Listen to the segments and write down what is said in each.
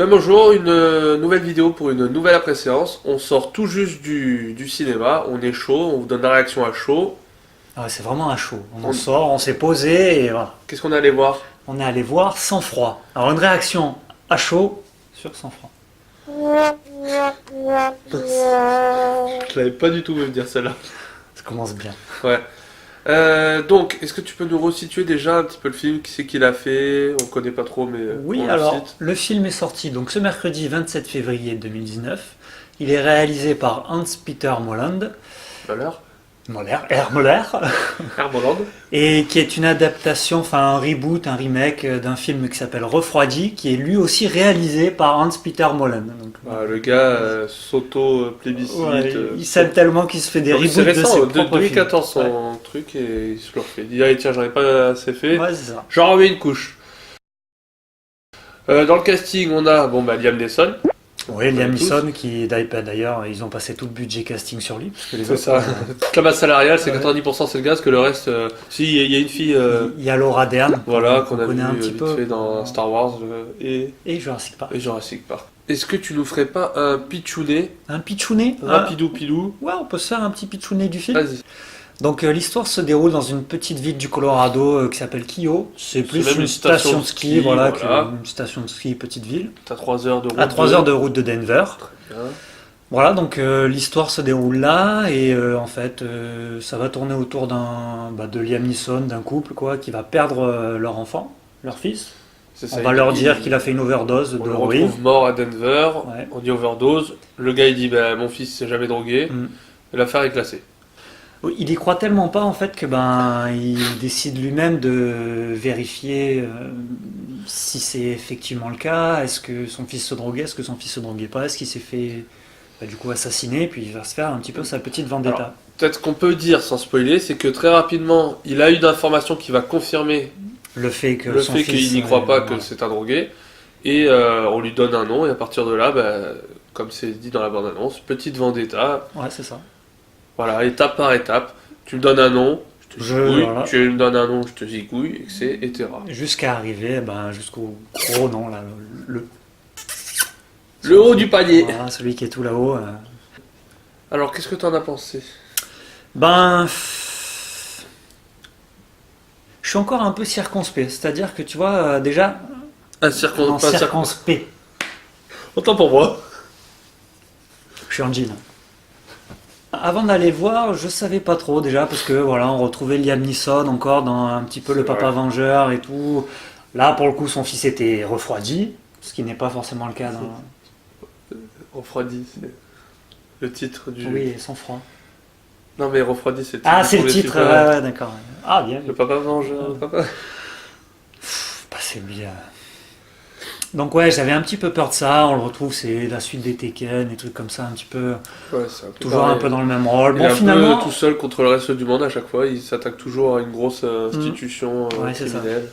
Ben bonjour, une nouvelle vidéo pour une nouvelle après-séance. On sort tout juste du cinéma, on est chaud, on vous donne la réaction à chaud. Ah ouais, c'est vraiment à chaud. On en On- sort, on s'est posé et voilà. Qu'est-ce qu'on est allé voir? On est allé voir Sang Froid. Alors une réaction à chaud sur Sang Froid. Je l'avais pas du tout vu dire celle-là. Ça commence bien. Ouais. Donc, est-ce que tu peux nous resituer déjà un petit peu le film? Qui c'est qui l'a fait? On connaît pas trop, mais Oui, on le alors cite. le film est sorti donc ce mercredi 27 février 2019. Il est réalisé par Hans-Peter Molland, Valeur. Moller, Hermoland. et qui est une adaptation, enfin un reboot, un remake d'un film qui s'appelle Refroidi, qui est lui aussi réalisé par Hans-Peter Molland. Donc, Ah, le gars s'auto-plébiscite. ouais, il s'aime tellement qu'il se fait des Donc, reboots c'est de ses récent, propres films. 2014 son truc et il se le refait. Il dit, allez, tiens, j'en ai pas assez fait. Ouais, c'est ça. J'en remets une couche. Dans le casting, on a Liam Neeson. Oui, Liam tous. Neeson, qui d'ailleurs, ils ont passé tout le budget casting sur lui. Parce que les C'est autres, ça. Toute la masse salariale, c'est Ouais. 90% c'est le gaz, que le reste. Si, il y a une fille il y a Laura Dern, voilà, qu'on qu'on a vu connaît un petit vite peu. fait dans Star Wars Et Jurassic Park. et Jurassic Park. Est-ce que tu nous ferais pas un pitchounet Un pitchounet rapidou pilou? Ouais, on peut se faire un petit pitchounet du film. Vas-y. Donc l'histoire se déroule dans une petite ville du Colorado qui s'appelle Kyo. C'est plus même une station de ski, voilà, qu'une station de ski petite ville. T'as 3 heures de route. À 3 heures de route de Denver. Bien. Voilà, donc l'histoire se déroule là et en fait ça va tourner autour de Liam Neeson, d'un couple quoi, qui va perdre leur enfant, leur fils. C'est On ça, va leur dire qu'il a fait une overdose On le d'héroïne. retrouve mort à Denver. Ouais. On dit overdose. Le gars il dit mon fils s'est jamais drogué. Mm. Et l'affaire est classée. Oui, il y croit tellement pas en fait que il décide lui-même de vérifier si c'est effectivement le cas. Est-ce que son fils se droguait, est-ce que son fils se droguait pas, est-ce qu'il s'est fait du coup assassiner, puis il va se faire un petit peu sa petite vendetta. Alors, peut-être qu'on peut dire sans spoiler, c'est que très rapidement, il a eu d'informations qui va confirmer Le fait que le son fait fils qu'il n'y croit pas que voilà. c'est un drogué. Et on lui donne un nom, et à partir de là, comme c'est dit dans la bande-annonce, petite vendetta. Ouais, c'est ça. Voilà, étape par étape. Tu me donnes un nom, je te zigouille. Voilà. Tu me donnes un nom, je te zigouille, etc. Jusqu'à arriver jusqu'au gros nom là, Le haut du panier. voilà, celui qui est tout là-haut. Alors, qu'est-ce que tu en as pensé? Je suis encore un peu circonspect, c'est-à-dire que tu vois déjà Un circonspect. Autant pour moi. Je suis en jean. Avant d'aller voir, je savais pas trop déjà parce que voilà, on retrouvait Liam Neeson encore dans un petit peu le C'est papa vrai. vengeur et tout. Là, pour le coup, son fils était refroidi, ce qui n'est pas forcément le cas dans. Refroidi, c'est le titre du. Oui, sans froid. Non, mais Refroidi, c'est Ah, c'est le premier titre, film, ouais, d'accord. Ah, bien. Le papa vengeur, le papa. Bah, c'est bien. Donc ouais, j'avais un petit peu peur de ça. On le retrouve, c'est la suite des Tekken, des trucs comme ça, un petit peu, Ouais, c'est un peu toujours pareil. un peu dans le même rôle. Il est Bon, un finalement, peu tout seul contre le reste du monde à chaque fois. Il s'attaque toujours à une grosse institution Ouais, c'est ça. criminelle.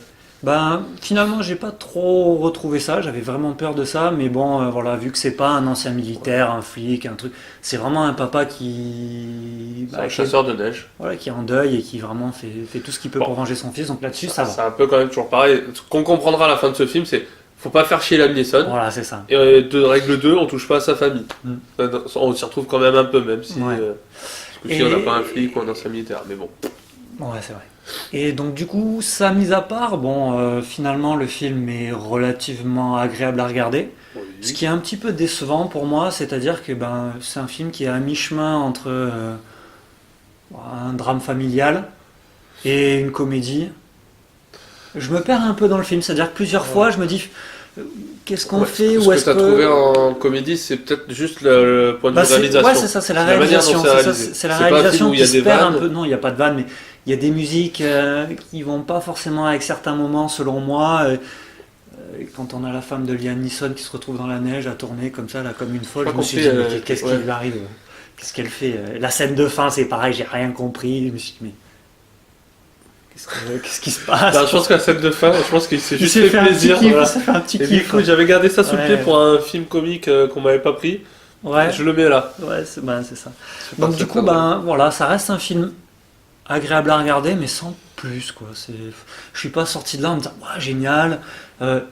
finalement, j'ai pas trop retrouvé ça. J'avais vraiment peur de ça, mais bon, voilà, vu que c'est pas un ancien militaire, un flic, un truc, c'est vraiment un papa qui, C'est un qui est, chasseur de neige. voilà, qui est en deuil et qui vraiment fait tout ce qu'il peut Bon. pour venger son fils. Donc là-dessus, ça C'est va. un peu quand même toujours pareil. Ce qu'on comprendra à la fin de ce film, c'est faut pas faire chier Liam Neeson. Voilà, c'est ça. Et de règle 2, on touche pas à sa famille. Mm. On s'y retrouve quand même un peu, même si. Ouais. Parce que si Et- on n'a pas un flic ou un ancien militaire. Mais bon. Ouais, c'est vrai. Et donc du coup, ça mis à part, finalement le film est relativement agréable à regarder. Ce qui est un petit peu décevant pour moi, c'est-à-dire que c'est un film qui est à mi-chemin entre un drame familial et une comédie. Je me perds un peu dans le film, c'est-à-dire que plusieurs fois je me dis qu'est-ce qu'on Ouais, fait ce ou que est-ce tu as que trouvé en comédie, c'est peut-être juste le point de vue réalisation. ouais, c'est ça, c'est la C'est la manière réalisation, dont c'est c'est ça, réalisé. c'est la C'est pas un film réalisation où il y a qui se des perd un vannes. peu. Non, il n'y a pas de vanne, mais il y a des musiques qui vont pas forcément avec certains moments, selon moi. Quand on a la femme de Liam Neeson qui se retrouve dans la neige à tourner comme ça, là, comme une folle, Je je me crois suis qu'on dit, fait, mais qu'est-ce qui ouais. lui arrive? Qu'est-ce qu'elle fait? La scène de fin, c'est pareil, j'ai rien compris. Je me suis dit, mais qu'est-ce qui se passe? Je pense qu'à la scène de fin, je pense qu'il s'est Il juste s'est fait fait un petit plaisir. kiff, Voilà. il s'est fait un petit Et kiff, écoute, quoi. j'avais gardé ça sous le Ouais. pied pour un film comique qu'on m'avait pas pris. Ouais, Je le mets là. ouais, c'est ça. C'est pas Donc très, du coup, très drôle. voilà, ça reste un film agréable à regarder, mais sans plus, quoi. Je suis pas sorti de là en me disant, ouah, génial.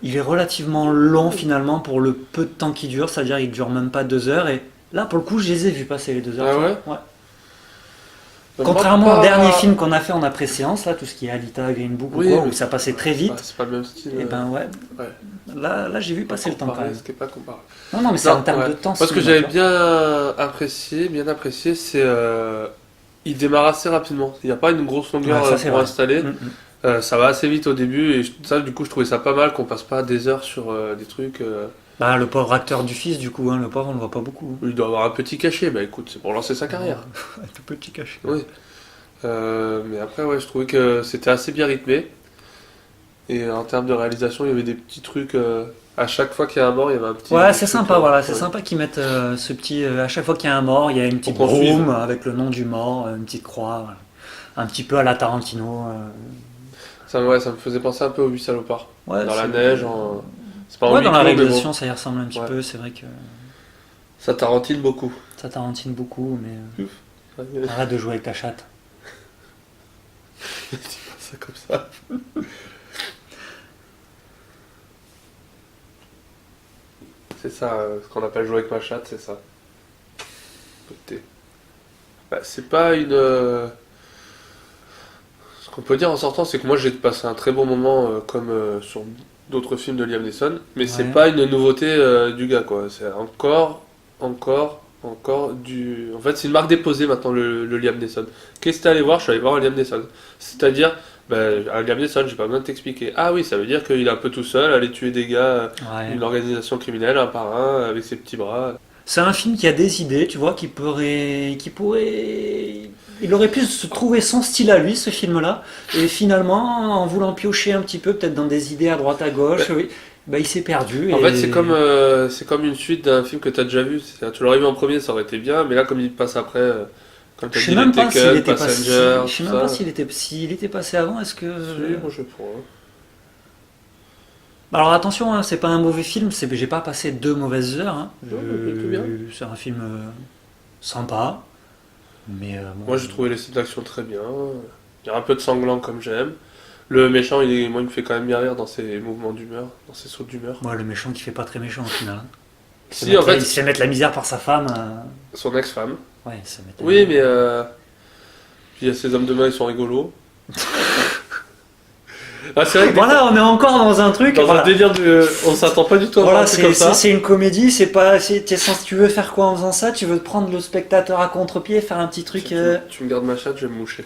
Il est relativement long finalement pour le peu de temps qu'il dure, c'est-à-dire il dure même pas 2 heures. Et là, pour le coup, je les ai vus passer les 2 heures. Ah tu vois. ouais? Ouais. Bah, Contrairement moi, au pas- dernier film qu'on a fait en après-séance, là, tout ce qui est Alita, Green Book ou Oui, quoi, mais où ça passait très Ouais, vite, c'est pas le même style. et ben ouais, Ouais. là j'ai vu Pas passer le temps quand comparé, même. c'était pas comparé. Non, non, mais c'est Non, en termes ouais. de temps. Moi, ce que cinéma, j'avais tu vois. bien apprécié, c'est il démarre assez rapidement. Il n'y a pas une grosse longueur Ouais, ça c'est pour vrai. installer. Mm, mm. Ça va assez vite au début et ça, du coup, je trouvais ça pas mal qu'on passe pas des heures sur des trucs. Bah, le pauvre acteur du fils, du coup, hein, le pauvre, on le voit pas beaucoup. Il doit avoir un petit cachet. Bah écoute, c'est pour lancer sa carrière. Tout petit caché. Oui. Mais après, ouais, je trouvais que c'était assez bien rythmé. Et en termes de réalisation, il y avait des petits trucs. À chaque fois qu'il y a un mort, il y avait un petit. Ouais, c'est truc, sympa, voilà, c'est ouais. sympa qu'ils mettent ce petit. À chaque fois qu'il y a un mort, il y a une petite Pour qu'on suive. brume avec le nom du mort, une petite croix, voilà. Un petit peu à la Tarantino. Ouais, ça me faisait penser un peu aux 8 salopards. Ouais, Dans la c'est- neige, c'est pas en Ouais, huis dans la clos, mais bon, réalisation, ça y ressemble un petit Ouais. peu. C'est vrai que ça tarantine beaucoup. ça Tarantine beaucoup, mais Ouais, arrête de jouer avec ta chatte. dis pas ça comme ça. C'est ça, ce qu'on appelle jouer avec ma chatte, c'est ça. Côté. Bah, c'est pas une. Ce qu'on peut dire en sortant, c'est que moi j'ai passé un très bon moment comme sur d'autres films de Liam Neeson, mais c'est Ouais. pas une nouveauté du gars quoi. C'est encore du. En fait, c'est une marque déposée maintenant le Liam Neeson. Qu'est-ce que t'es allé voir? Je suis allé voir un Liam Neeson. C'est-à-dire, un Liam Neeson, j'ai pas besoin de t'expliquer. Ah oui, ça veut dire qu'il est un peu tout seul, aller tuer des gars, Ouais. une organisation criminelle un par un, avec ses petits bras. C'est un film qui a des idées, tu vois, il aurait pu se trouver son style à lui, ce film-là, et finalement, en voulant piocher un petit peu, peut-être dans des idées à droite à gauche, oui, bah, il s'est perdu. En et- fait, c'est comme une suite d'un film que t'as déjà vu. Tu l'aurais vu en premier, ça aurait été bien, mais là, comme il passe après, comme t'as Je dit, sais même les pas s'il Taken, était passé, Passenger, je sais tout même pas ça. s'il était passé avant. Est-ce que Si, moi, je prends. alors attention, hein, c'est pas un mauvais film. J'ai pas passé 2 mauvaises heures. Hein. Non, mais plutôt bien. C'est un film sympa, mais bon, Moi, j'ai trouvé les scènes d'action très bien. Il y a un peu de sanglant comme j'aime. Le méchant, moi, il me fait quand même bien rire dans ses mouvements d'humeur, dans ses sauts d'humeur. moi le méchant qui fait pas très méchant au final. Hein. Si, en Il fait, se fait mettre la misère par sa femme. son ex-femme. Ouais, il se fait mettre la Oui, misère. mais puis il y a ces hommes de main, ils sont rigolos. Ah, c'est vrai que Voilà, on est encore dans un truc. dans Voilà. un délire de. On s'attend pas du tout à voir Voilà, un truc comme ça. c'est une comédie, c'est pas. Tu veux faire quoi en faisant ça? Tu veux te prendre le spectateur à contre-pied, faire un petit truc. Tu me gardes ma chatte, je vais me moucher.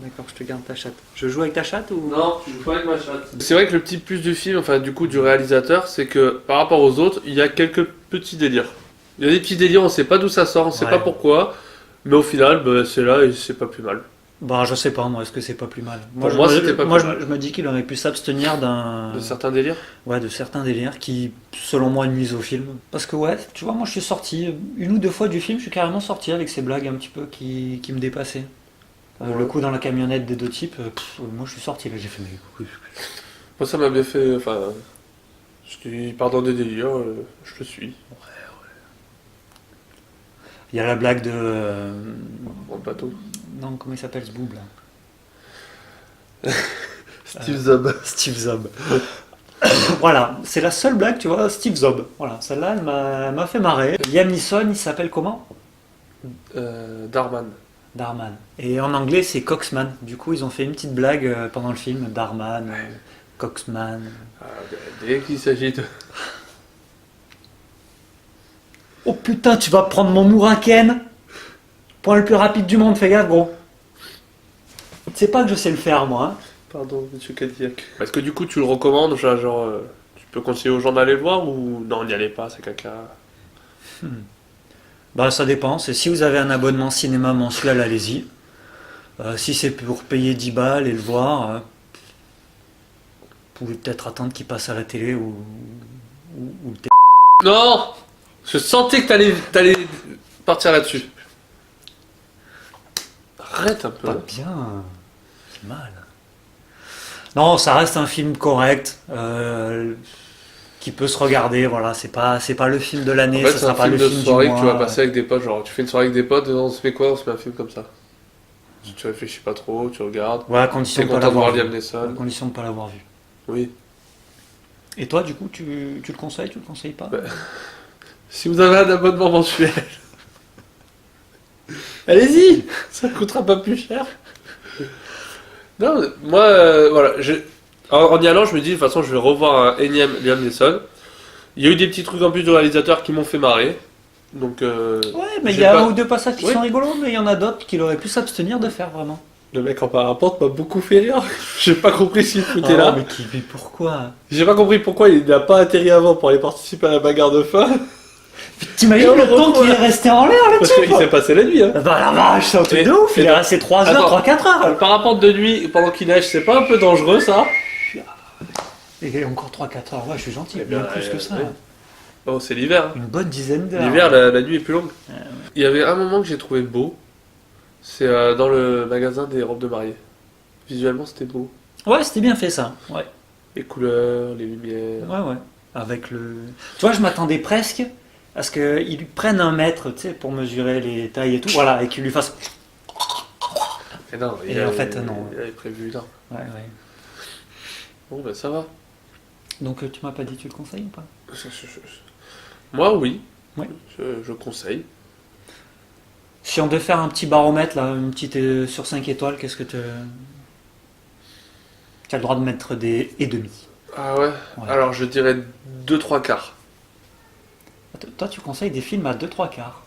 D'accord, je te garde ta chatte. Je joue avec ta chatte ou. Non, tu joues pas avec ma chatte. C'est vrai que le petit plus du film, enfin du coup du réalisateur, c'est que par rapport aux autres, il y a quelques petits délires. Il y a des petits délires, on sait pas d'où ça sort, on sait Ouais. pas pourquoi, mais au final, c'est là et c'est pas plus mal. Bah, je sais pas, moi, est-ce que c'est pas plus mal? Pour moi, c'était pas moi, plus mal. je me dis qu'il aurait pu s'abstenir De certains délires. ouais, de certains délires qui, selon moi, nuisent au film. Parce que, ouais, tu vois, moi, je suis sorti une ou deux fois du film, je suis carrément sorti avec ces blagues un petit peu qui me dépassaient. Ouais. Le coup dans la camionnette des deux types, moi, je suis sorti là, j'ai fait, mais. Moi, ça m'a bien fait. Enfin, il part dans des délires, je le suis. Il y a la blague de. Dans le bateau. Non, comment il s'appelle ce boob là? Steve Zob. Steve Zob. Voilà, c'est la seule blague, tu vois, Steve Zob. Voilà, celle-là, elle m'a fait marrer. Liam Neeson, il s'appelle comment? Darman. Darman. Et en anglais, c'est Coxman. Du coup, ils ont fait une petite blague pendant le film. Darman, Coxman. Ah, dès qu'il s'agit de. Oh putain, tu vas prendre mon Mouraken. Point le plus rapide du monde, fais gaffe, gros. C'est pas que je sais le faire, moi. Hein. Pardon, monsieur Cadillac. Est-ce que du coup tu le recommandes, genre, tu peux conseiller aux gens d'aller le voir ou non, n'y allez pas, c'est caca. Bah, ça dépend. Si vous avez un abonnement cinéma mensuel, allez-y. Si c'est pour payer 10 balles et le voir, vous pouvez peut-être attendre qu'il passe à la télé ou le télé. Non, je sentais que t'allais partir là-dessus. Arrête un peu. Pas bien. C'est mal. Non, ça reste un film correct. Qui peut se regarder, voilà, c'est pas le film de En l'année, fait, ça c'est un sera pas film le de film du soirée que tu vas mois. passer avec des potes. Genre, tu fais une soirée avec des potes, on se fait quoi? On se met un film comme ça. Tu réfléchis pas trop, tu regardes. Ouais, à condition T'es de pas content de voir l'avoir Liam vu. À Neeson. condition de pas l'avoir vu. Oui. Et toi, du coup, tu le conseilles, tu le conseilles pas? Bah, si vous avez un abonnement mensuel, allez-y, ça ne coûtera pas plus cher. Non, moi, voilà, en y allant, je me dis, de toute façon, je vais revoir un énième Liam Neeson. Il y a eu des petits trucs en plus du réalisateur qui m'ont fait marrer. Donc, Ouais, mais il j'ai y a pas- un ou deux passages qui Oui. sont rigolos, mais il y en a d'autres qu'il aurait pu s'abstenir de faire vraiment. le mec en parapente m'a beaucoup fait rire. J'ai pas compris s'il foutait Oh, là. mais pourquoi? J'ai pas compris pourquoi il n'a pas atterri avant pour aller participer à la bagarre de fin. T'imagines Et on le le temps retrouve, qu'il est resté en l'air, le Parce qu'il type? s'est passé la nuit. Hein. Bah la vache, c'est un truc Et- de ouf, il et est donc- resté 3 heures, Attends. 3-4 heures. Le parapente de nuit pendant qu'il neige, c'est pas un peu dangereux ça? Et encore 3-4 heures, ouais, je suis gentil, Eh bien bien, plus que ça. ouais. Oh, c'est l'hiver. Hein. Une bonne dizaine d'heures. L'hiver, la nuit est plus longue. Il y avait un moment que j'ai trouvé beau. C'est dans le magasin des robes de mariée. Visuellement, c'était beau. Ouais, c'était bien fait ça. Ouais, Les couleurs, les lumières. ouais. Avec le. Tu vois, je m'attendais presque à ce qu'ils lui prennent un mètre, tu sais, pour mesurer les tailles et tout. Voilà, et qu'il lui fasse. Et non, Et en fait, non. Il avait prévu là. Ouais. Bon, ben ça va. Donc tu m'as pas dit tu le conseilles ou pas? Moi, oui. Ouais. Je conseille. Si on devait faire un petit baromètre, là, une petite sur 5 étoiles, qu'est-ce que tu as le droit de mettre des et demi? Ah ouais. Ouais. Alors, je dirais 2-3 quarts. Toi, tu conseilles des films à 2-3 quarts.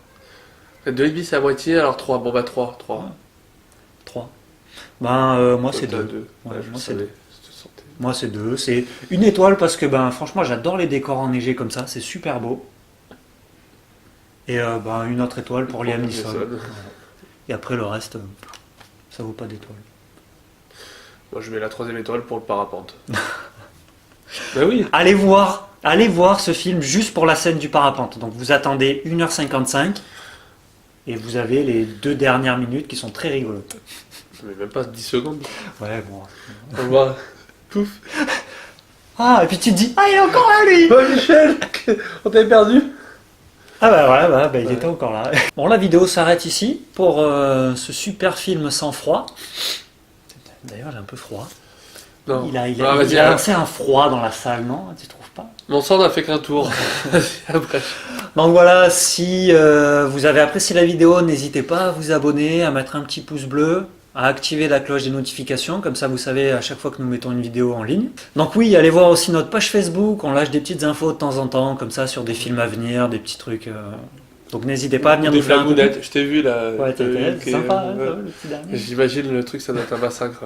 2,5 c'est à moitié, alors 3. Bon, bah 3. 3. Ouais. 3. Moi, c'est 2. 2. Ouais, je moi, c'est savais. deux. Je te sentais. Moi, c'est 2. C'est une étoile parce que, franchement, j'adore les décors enneigés comme ça. C'est super beau. Et une autre étoile pour Liam Neeson. Neeson. Et après, le reste, ça vaut pas d'étoile. Moi, je mets la 3ème étoile pour le parapente. Bah oui. Allez voir ce film juste pour la scène du parapente. Donc, vous attendez 1h55 et vous avez les 2 dernières minutes qui sont très rigolotes. Je mets même pas 10 secondes. Ouais, bon. On voit. Pouf. Ah, et puis tu te dis, ah, il est encore là, lui! Oh Michel, on t'avait perdu. Ah bah ouais, il Ouais. était encore là. Bon, la vidéo s'arrête ici pour ce super film Sang froid. D'ailleurs, j'ai un peu froid. Non. Il a vas-y, lancé un froid dans la salle, non? Tu trouves pas? Mon sang n'a fait qu'un tour. Vas-y, après. Donc voilà, si vous avez apprécié la vidéo, n'hésitez pas à vous abonner, à mettre un petit pouce bleu, à activer la cloche des notifications, comme ça vous savez à chaque fois que nous mettons une vidéo en ligne. Donc oui, allez voir aussi notre page Facebook, on lâche des petites infos de temps en temps, comme ça sur des films à venir, des petits trucs. Donc n'hésitez pas à venir Des nous faire un coucou. flagounettes, je t'ai vu là. Ouais, t'as c'est vu sympa, hein, ouais. le petit dernier. J'imagine le truc, ça doit être un massacre.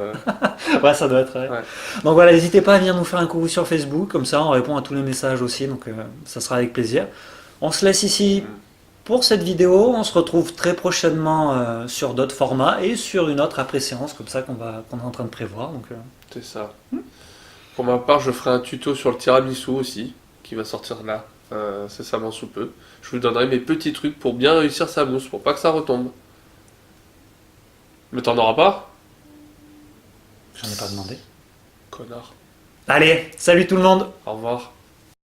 Ouais, ça doit être. Ouais. Ouais. Donc voilà, n'hésitez pas à venir nous faire un coucou sur Facebook, comme ça on répond à tous les messages aussi, donc ça sera avec plaisir. On se laisse ici pour cette vidéo, on se retrouve très prochainement sur d'autres formats et sur une autre après-séance comme ça qu'on est en train de prévoir. Donc, C'est ça. Pour ma part, je ferai un tuto sur le tiramisu aussi, qui va sortir là, incessamment sous peu. Je vous donnerai mes petits trucs pour bien réussir sa mousse, pour pas que ça retombe. Mais t'en auras pas? j'en ai pas demandé. Connard. Allez, salut tout le monde! Au revoir.